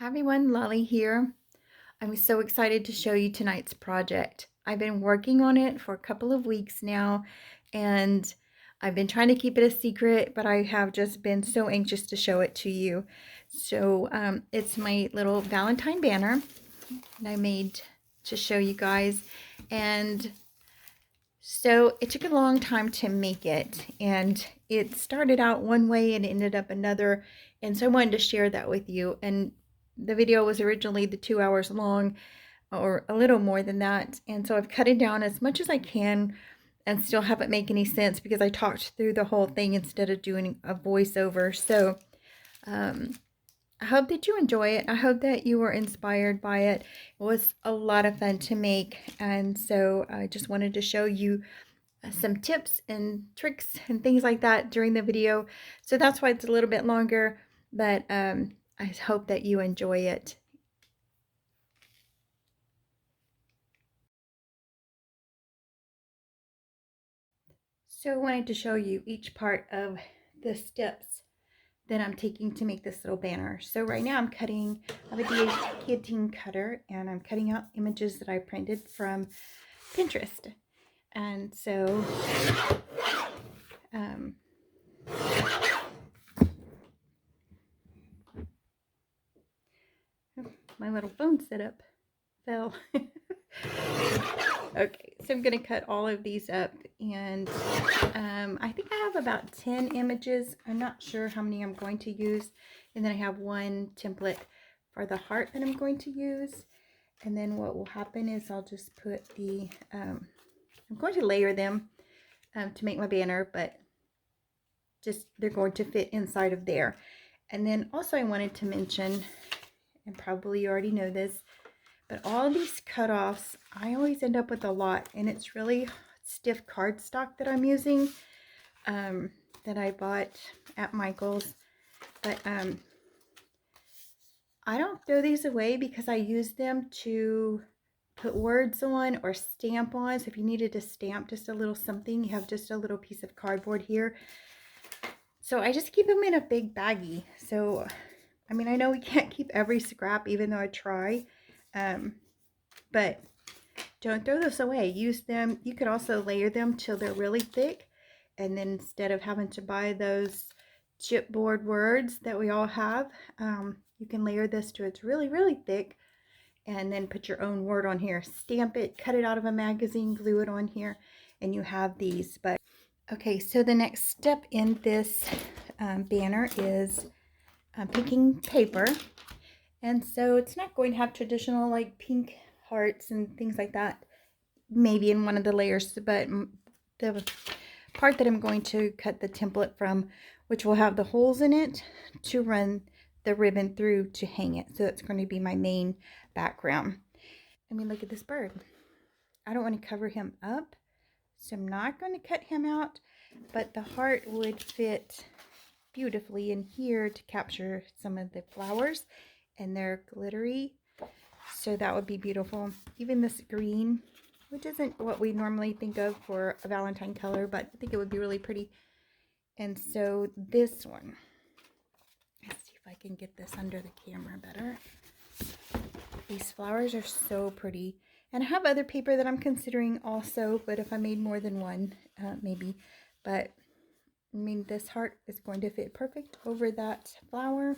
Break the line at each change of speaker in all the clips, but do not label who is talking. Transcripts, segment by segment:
Hi everyone, Lolly here. I'm so excited to show you tonight's project. I've been working on it for a couple of weeks now, and I've been trying to keep it a secret, but I have just been so anxious to show it to you. So it's my little Valentine banner that I made to show you guys. And so it took a long time to make it, and it started out one way and ended up another. And so I wanted to share that with you. And the video was originally the 2 hours long, or a little more than that. And so I've cut it down as much as I can and still have it make any sense because I talked through the whole thing instead of doing a voiceover. So I hope that you enjoy it. I hope that you were inspired by it. It was a lot of fun to make. And so I just wanted to show you some tips and tricks and things like that during the video. So that's why it's a little bit longer, but I hope that you enjoy it. So I wanted to show you each part of the steps that I'm taking to make this little banner. So right now I have a D18 cutter, and I'm cutting out images that I printed from Pinterest. And so my little phone setup fell. Okay, so I'm going to cut all of these up, and I think I have about 10 images. I'm not sure how many I'm going to use. And then I have one template for the heart that I'm going to use. And then what will happen is I'll just put the, I'm going to layer them to make my banner, but just they're going to fit inside of there. And then also I wanted to mention, and probably you already know this, but all these cutoffs, I always end up with a lot, and it's really stiff cardstock that I'm using that I bought at Michael's. But I don't throw these away because I use them to put words on or stamp on. So if you needed to stamp just a little something, you have just a little piece of cardboard here. So I just keep them in a big baggie. So, I mean, I know we can't keep every scrap, even though I try. But don't throw this away. Use them. You could also layer them till they're really thick. And then instead of having to buy those chipboard words that we all have, you can layer this to it's really, really thick. And then put your own word on here. Stamp it, cut it out of a magazine, glue it on here, and you have these. But okay, so the next step in this banner is pinking paper. And so it's not going to have traditional like pink hearts and things like that, maybe in one of the layers, but the part that I'm going to cut the template from, which will have the holes in it to run the ribbon through to hang it. So that's going to be my main background. I mean, look at this bird. I don't want to cover him up, so I'm not going to cut him out, but the heart would fit beautifully in here to capture some of the flowers, and they're glittery, so that would be beautiful. Even this green, which isn't what we normally think of for a Valentine color, but I think it would be really pretty. And so this one, let's see if I can get this under the camera better. These flowers are so pretty. And I have other paper that I'm considering also, but if I made more than one, maybe. But, I mean, this heart is going to fit perfect over that flower.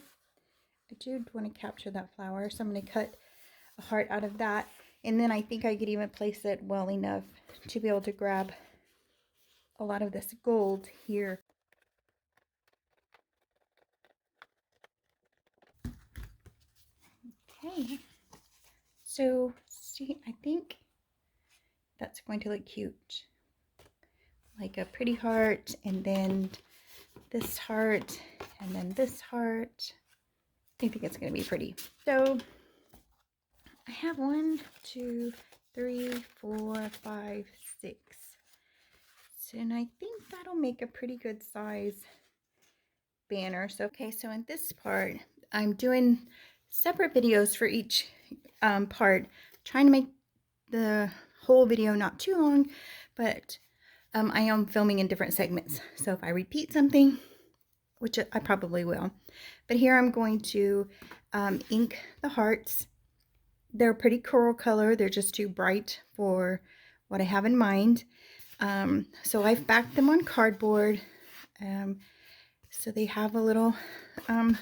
I do want to capture that flower, so I'm going to cut a heart out of that. And then I think I could even place it well enough to be able to grab a lot of this gold here. Okay. So, see, I think that's going to look cute. Like a pretty heart, and then this heart, and then this heart. I think it's going to be pretty. So I have 1, 2, 3, 4, 5, 6. And I think that'll make a pretty good size banner. So, okay, so in this part, I'm doing separate videos for each part, trying to make the whole video not too long, but I am filming in different segments. So if I repeat something, which I probably will, but here I'm going to ink the hearts. They're pretty coral color. They're just too bright for what I have in mind. So I've backed them on cardboard. So they have a little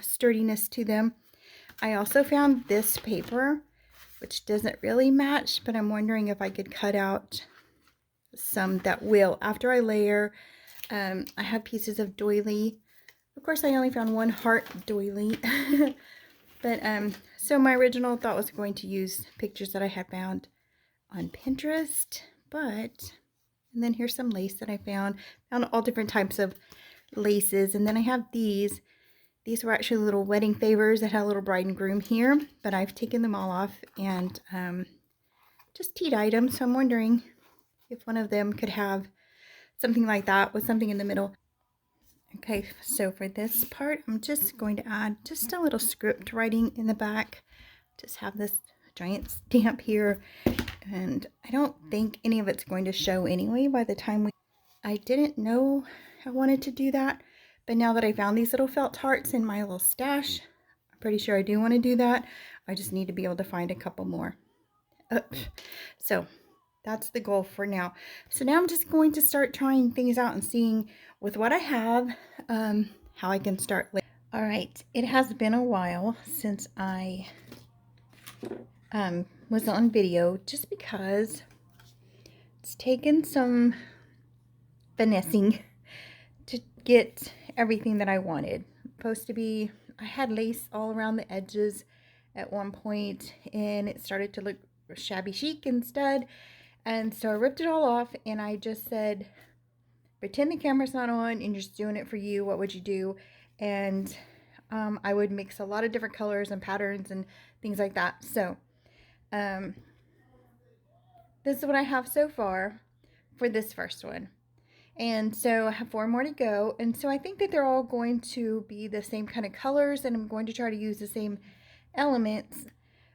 sturdiness to them. I also found this paper, which doesn't really match, but I'm wondering if I could cut out some that will. After I layer, I have pieces of doily. Of course, I only found one heart doily. But so my original thought was going to use pictures that I had found on Pinterest, but, and then here's some lace that I found all different types of laces. And then I have these were actually little wedding favors that had a little bride and groom here, but I've taken them all off and just tea dyed them. So I'm wondering if one of them could have something like that with something in the middle. Okay, so for this part, I'm just going to add just a little script writing in the back. Just have this giant stamp here, and I don't think any of it's going to show anyway by the time I didn't know I wanted to do that, but now that I found these little felt hearts in my little stash, I'm pretty sure I do want to do that. I just need to be able to find a couple more. So that's the goal for now. So now I'm just going to start trying things out and seeing with what I have, how I can start. All right, it has been a while since I was on video, just because it's taken some finessing to get everything that I wanted. Supposed to be, I had lace all around the edges at one point, and it started to look shabby chic instead. And so I ripped it all off, and I just said, pretend the camera's not on and you're just doing it for you. What would you do? And I would mix a lot of different colors and patterns and things like that. So this is what I have so far for this first one. And so I have 4 more to go. And so I think that they're all going to be the same kind of colors, and I'm going to try to use the same elements.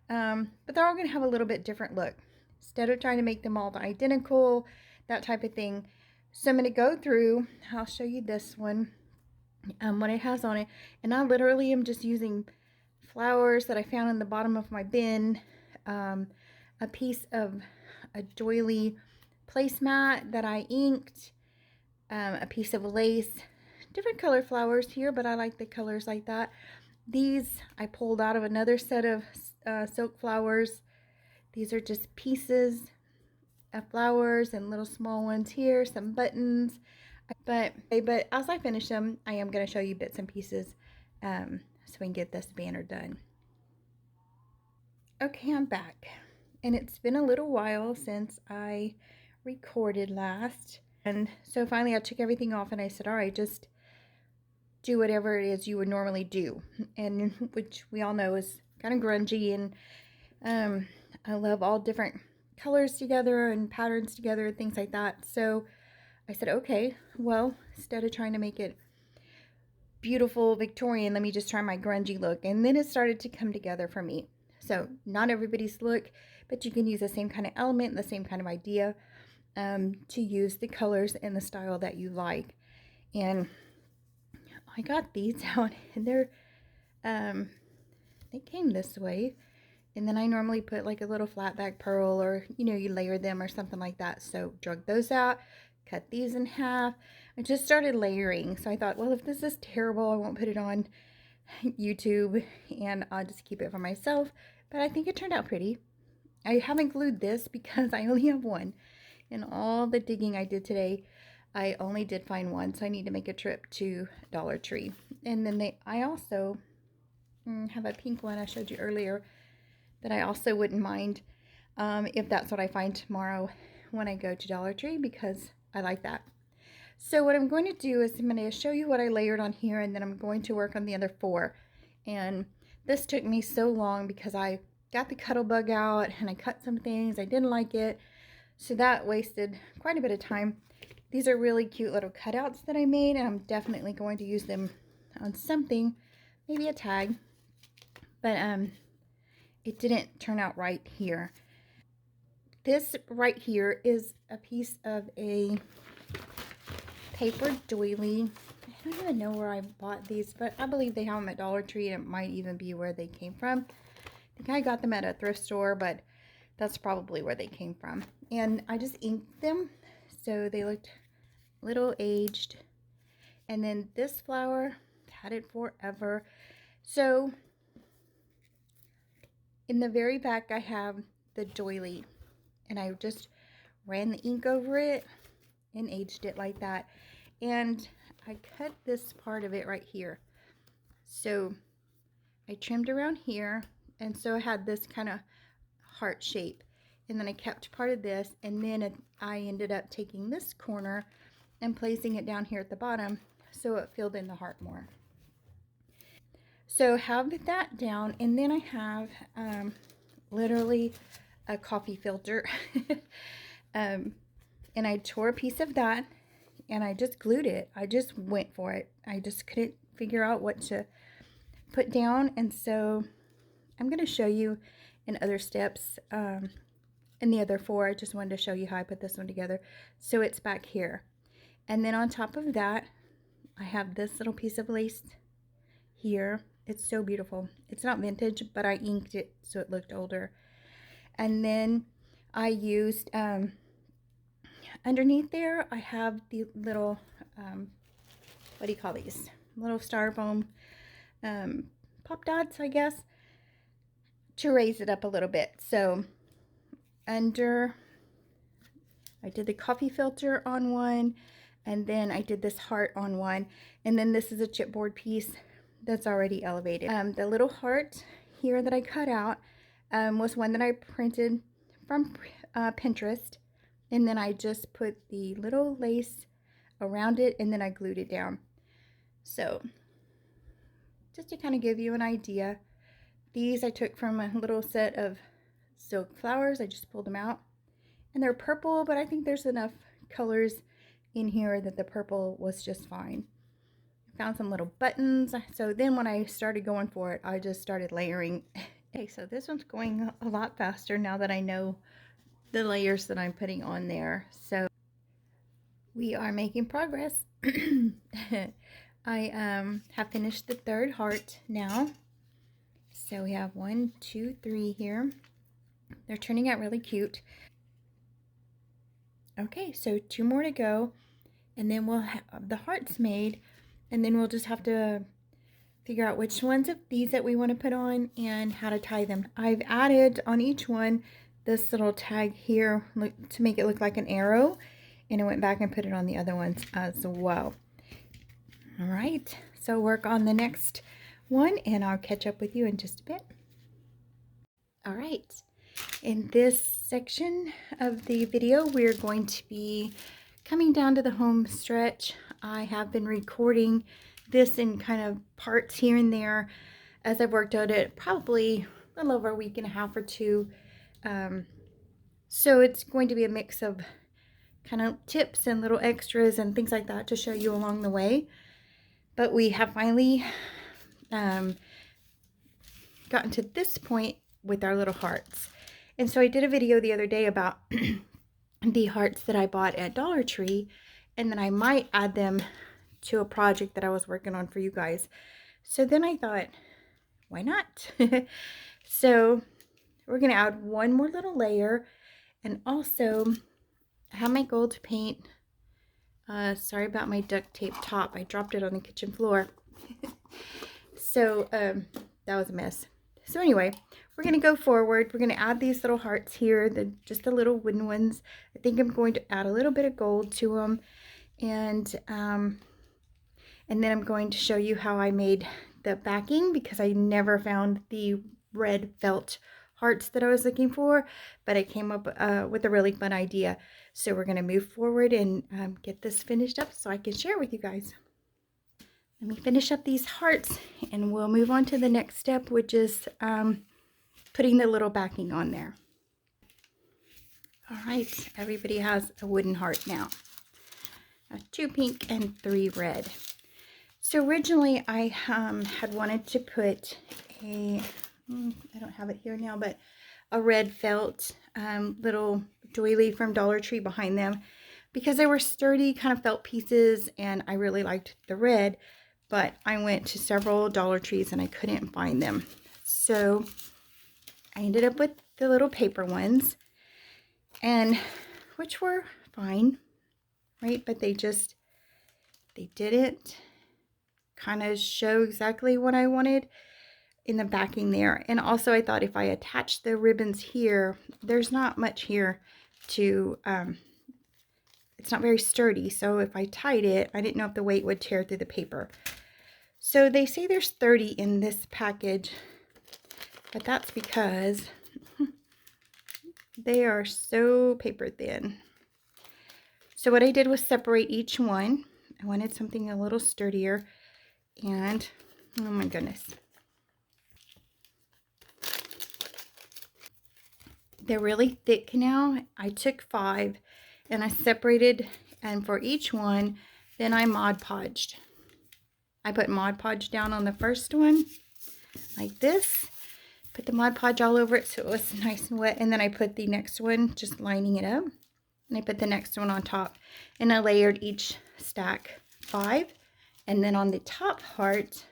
But they're all going to have a little bit different look. Instead of trying to make them all identical, that type of thing. So I'm going to go through, I'll show you this one, what it has on it. And I literally am just using flowers that I found in the bottom of my bin, a piece of a doily placemat that I inked, a piece of lace, different color flowers here, but I like the colors like that. These I pulled out of another set of silk flowers. These are just pieces of flowers and little small ones here, some buttons. But as I finish them, I am going to show you bits and pieces so we can get this banner done. Okay, I'm back. And it's been a little while since I recorded last. And so finally I took everything off and I said, all right, just do whatever it is you would normally do. And which we all know is kind of grungy, and I love all different colors together and patterns together, things like that. So I said, okay, well, instead of trying to make it beautiful Victorian, let me just try my grungy look. And then it started to come together for me. So not everybody's look, but you can use the same kind of element, the same kind of idea, to use the colors and the style that you like. And I got these out, and they're they came this way. And then I normally put like a little flat back pearl, or you layer them or something like that. So drug those out, cut these in half. I just started layering. So I thought, well, if this is terrible, I won't put it on YouTube and I'll just keep it for myself. But I think it turned out pretty. I haven't glued this because I only have one. In all the digging I did today, I only did find one. So I need to make a trip to Dollar Tree. And then I also have a pink one I showed you earlier that I also wouldn't mind if that's what I find tomorrow when I go to Dollar Tree, because I like that. So what I'm going to do is I'm going to show you what I layered on here, and then I'm going to work on the other 4. And this took me so long because I got the cuddle bug out and I cut some things. I didn't like it. So that wasted quite a bit of time. These are really cute little cutouts that I made, and I'm definitely going to use them on something, maybe a tag. But it didn't turn out right here. This right here is a piece of a paper doily. I don't even know where I bought these, but I believe they have them at Dollar Tree, and it might even be where they came from. I think I got them at a thrift store, but that's probably where they came from. And I just inked them, so they looked a little aged. And then this flower, had it forever. So in the very back, I have the doily, and I just ran the ink over it and aged it like that. And I cut this part of it right here. So I trimmed around here, and so I had this kind of heart shape. And then I kept part of this, and then I ended up taking this corner and placing it down here at the bottom so it filled in the heart more. So have that down, and then I have literally a coffee filter. And I tore a piece of that, and I just glued it. I just went for it. I just couldn't figure out what to put down, and so I'm going to show you in other steps. In the other 4, I just wanted to show you how I put this one together. So it's back here. And then on top of that, I have this little piece of lace here. It's so beautiful. It's not vintage, but I inked it so it looked older. And then I used, underneath there, I have the little, what do you call these? Little styrofoam pop dots, I guess, to raise it up a little bit. So under, I did the coffee filter on one, and then I did this heart on one, and then this is a chipboard piece that's already elevated. The little heart here that I cut out was one that I printed from Pinterest, and then I just put the little lace around it, and then I glued it down. So just to kind of give you an idea, these I took from a little set of silk flowers. I just pulled them out, and they're purple, but I think there's enough colors in here that the purple was just fine. I found some little buttons, so then when I started going for it, I just started layering. Okay, so this one's going a lot faster now that I know the layers that I'm putting on there. So we are making progress. I have finished the 3rd heart now. So we have 1, 2, 3 here. They're turning out really cute. Okay, so 2 more to go, and then we'll have the hearts made, and then we'll just have to figure out which ones of these that we want to put on and how to tie them. I've added on each one this little tag here to make it look like an arrow, and I went back and put it on the other ones as well. All right, so work on the next one, and I'll catch up with you in just a bit. All right, in this section of the video, we're going to be coming down to the home stretch. I have been recording this in kind of parts here and there as I've worked on it, probably a little over a week and a half or 2. So it's going to be a mix of kind of tips and little extras and things like that to show you along the way. But we have finally gotten to this point with our little hearts. And so I did a video the other day about the hearts that I bought at Dollar Tree, and then I might add them to a project that I was working on for you guys. So then I thought, why not? So we're going to add one more little layer, and also I have my gold paint. Sorry about my duct tape top. I dropped it on the kitchen floor. So that was a mess. So anyway, we're going to go forward. We're going to add these little hearts here, just the little wooden ones. I think I'm going to add a little bit of gold to them. And then I'm going to show you how I made the backing, because I never found the red felt hearts that I was looking for, but I came up with a really fun idea. So we're going to move forward and get this finished up so I can share it with you guys. Let me finish up these hearts, and we'll move on to the next step, which is putting the little backing on there. All right, everybody has a wooden heart now. 2 pink and 3 red. So originally I had wanted to put I don't have it here now, but a red felt little doily from Dollar Tree behind them. because they were sturdy kind of felt pieces, and I really liked the red, but I went to several Dollar Trees and I couldn't find them. So I ended up with the little paper ones, and which were fine, right? But they didn't kind of show exactly what I wanted in the backing there. And also I thought if I attach the ribbons here, there's not much here to, it's not very sturdy. So if I tied it, I didn't know if the weight would tear through the paper. So they say there's 30 in this package, but that's because they are so paper thin. So what I did was separate each one. I wanted something a little sturdier, and oh my goodness, they're really thick now. I took 5 and I separated, and for each one, then I Mod Podged. I put Mod Podge down on the first one, like this. Put the Mod Podge all over it so it was nice and wet, and then I put the next one, just lining it up. And I put the next one on top, and I layered each stack 5. And then on the top heart,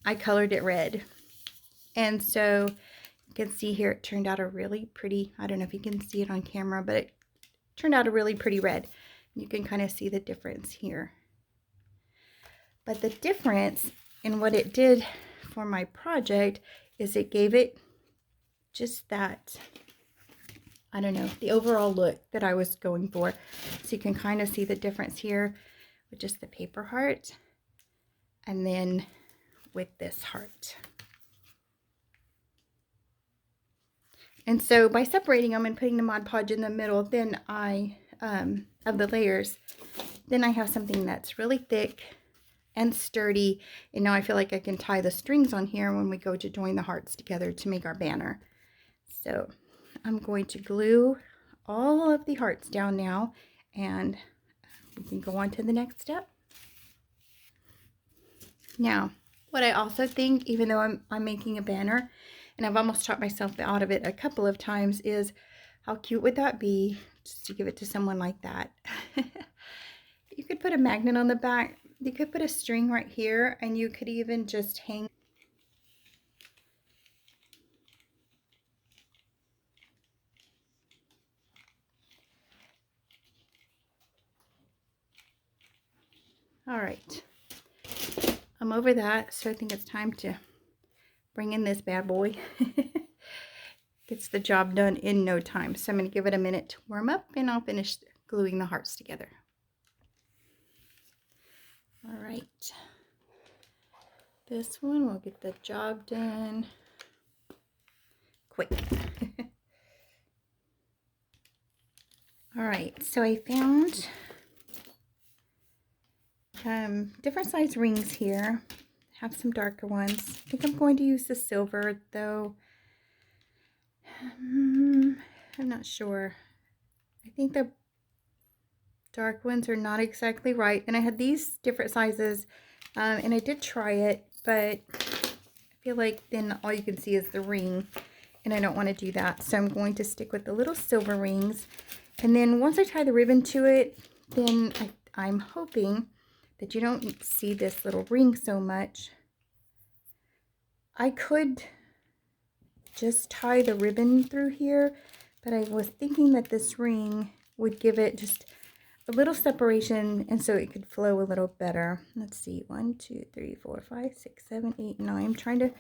I colored it red. And so you can see here, it turned out a really pretty, I don't know if you can see it on camera, but it turned out a really pretty red. You can kind of see the difference here. But the difference in what it did for my project is it gave it just that, I don't know, the overall look that I was going for. So you can kind of see the difference here with just the paper heart and then with this heart. And so by separating them and putting the Mod Podge in the middle, then of the layers, then I have something that's really thick and sturdy. And now I feel like I can tie the strings on here when we go to join the hearts together to make our banner. So I'm going to glue all of the hearts down now, and we can go on to the next step. Now, what I also think, even though I'm making a banner, and I've almost taught myself out of it a couple of times, is how cute would that be just to give it to someone like that? You could put a magnet on the back. You could put a string right here, and you could even just hang. All right, I'm over that, so I think it's time to bring in this bad boy. Gets the job done in no time. So I'm going to give it a minute to warm up, and I'll finish gluing the hearts together. All right, this one will get the job done quick. All right, so I found different size rings here. Have some darker ones. I think I'm going to use the silver though. I'm not sure. I think the dark ones are not exactly right. And I had these different sizes, and I did try it, but I feel like then all you can see is the ring, and I don't want to do that. So I'm going to stick with the little silver rings. And then once I tie the ribbon to it, then I'm hoping that you don't see this little ring so much. I could just tie the ribbon through here, but I was thinking that this ring would give it just a little separation, and so it could flow a little better. Let's see, 1, 2, 3, 4, 5, 6, 7, 8, 9. I'm trying to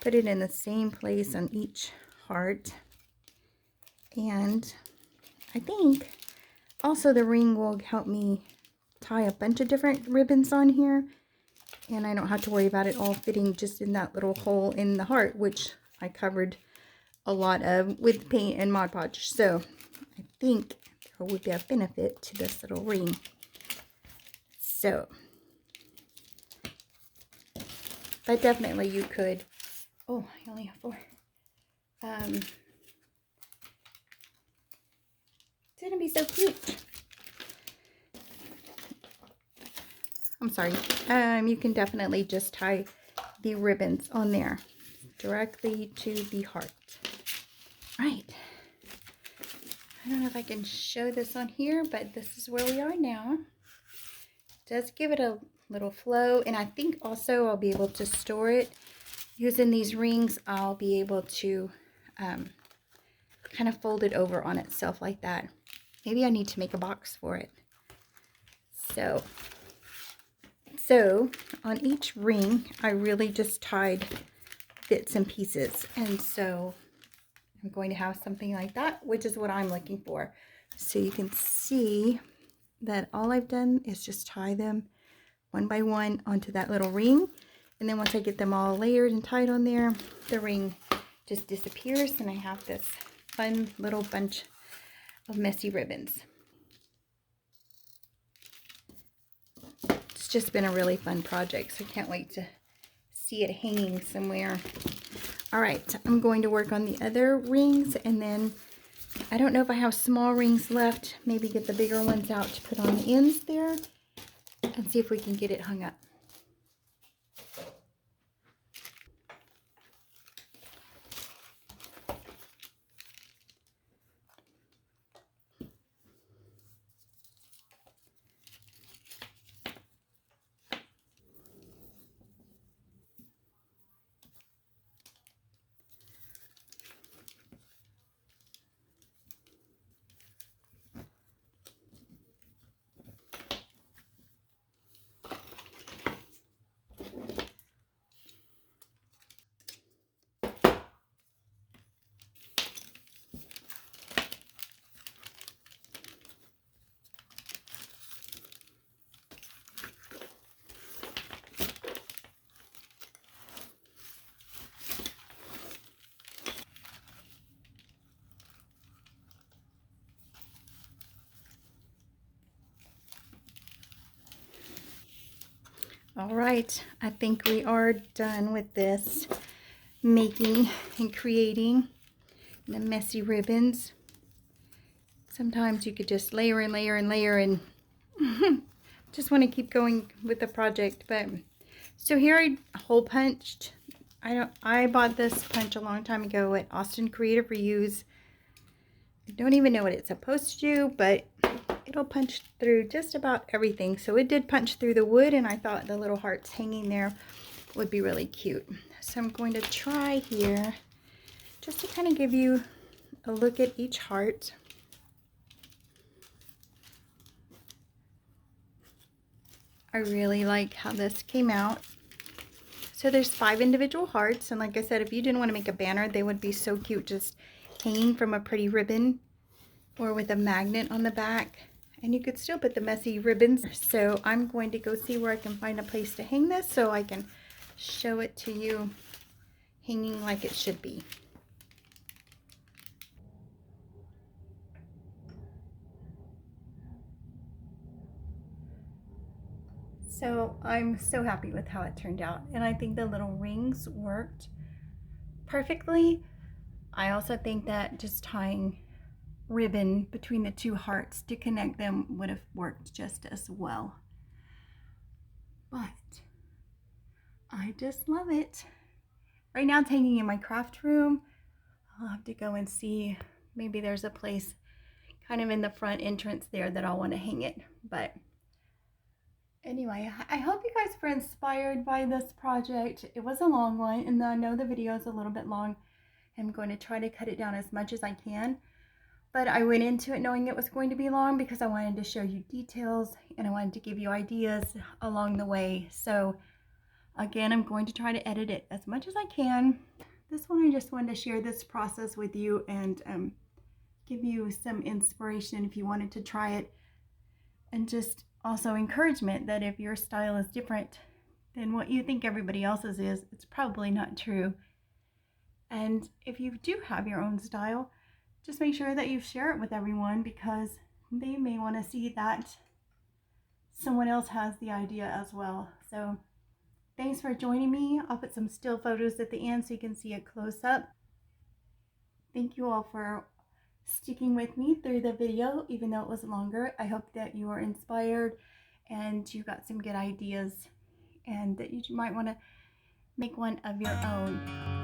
put it in the same place on each heart. And I think also the ring will help me tie a bunch of different ribbons on here, and I don't have to worry about it all fitting just in that little hole in the heart, which I covered a lot of with paint and Mod Podge. So I think there would be a benefit to this little ring. So, but definitely you could, oh, I only have 4. It's gonna be so cute. I'm sorry. You can definitely just tie the ribbons on there directly to the heart. Right. I don't know if I can show this on here, but this is where we are now. It does give it a little flow, and I think also I'll be able to store it. Using these rings, I'll be able to kind of fold it over on itself like that. Maybe I need to make a box for it. So on each ring, I really just tied bits and pieces. And so I'm going to have something like that, which is what I'm looking for. So you can see that all I've done is just tie them one by one onto that little ring. And then once I get them all layered and tied on there, the ring just disappears and I have this fun little bunch of messy ribbons. It's just been a really fun project, so I can't wait to see it hanging somewhere. All right, I'm going to work on the other rings, and then I don't know if I have small rings left. Maybe get the bigger ones out to put on the ends there and see if we can get it hung up. All right, I think we are done with this making and creating the messy ribbons. Sometimes you could just layer and layer and layer and just want to keep going with the project. But so here I hole punched. I bought this punch a long time ago at Austin Creative Reuse. I don't even know what it's supposed to do, but it'll punch through just about everything. So it did punch through the wood, and I thought the little hearts hanging there would be really cute. So I'm going to try here just to kind of give you a look at each heart. I really like how this came out. So there's 5 individual hearts, and like I said, if you didn't want to make a banner, they would be so cute just hanging from a pretty ribbon or with a magnet on the back. And you could still put the messy ribbons. So I'm going to go see where I can find a place to hang this so I can show it to you hanging like it should be. So I'm so happy with how it turned out, and I think the little rings worked perfectly. I also think that just tying ribbon between the 2 hearts to connect them would have worked just as well. But I just love it. Right now it's hanging in my craft room. I'll have to go and see. Maybe there's a place kind of in the front entrance there that I'll want to hang it. But anyway, I hope you guys were inspired by this project. It was a long one, and I know the video is a little bit long. I'm going to try to cut it down as much as I can. But I went into it knowing it was going to be long because I wanted to show you details and I wanted to give you ideas along the way. So again, I'm going to try to edit it as much as I can. This one, I just wanted to share this process with you and give you some inspiration if you wanted to try it. And just also encouragement that if your style is different than what you think everybody else's is, it's probably not true. And if you do have your own style, just make sure that you share it with everyone because they may want to see that someone else has the idea as well. So thanks for joining me. I'll put some still photos at the end so you can see it close up. Thank you all for sticking with me through the video, even though it was longer. I hope that you are inspired and you got some good ideas and that you might want to make one of your own.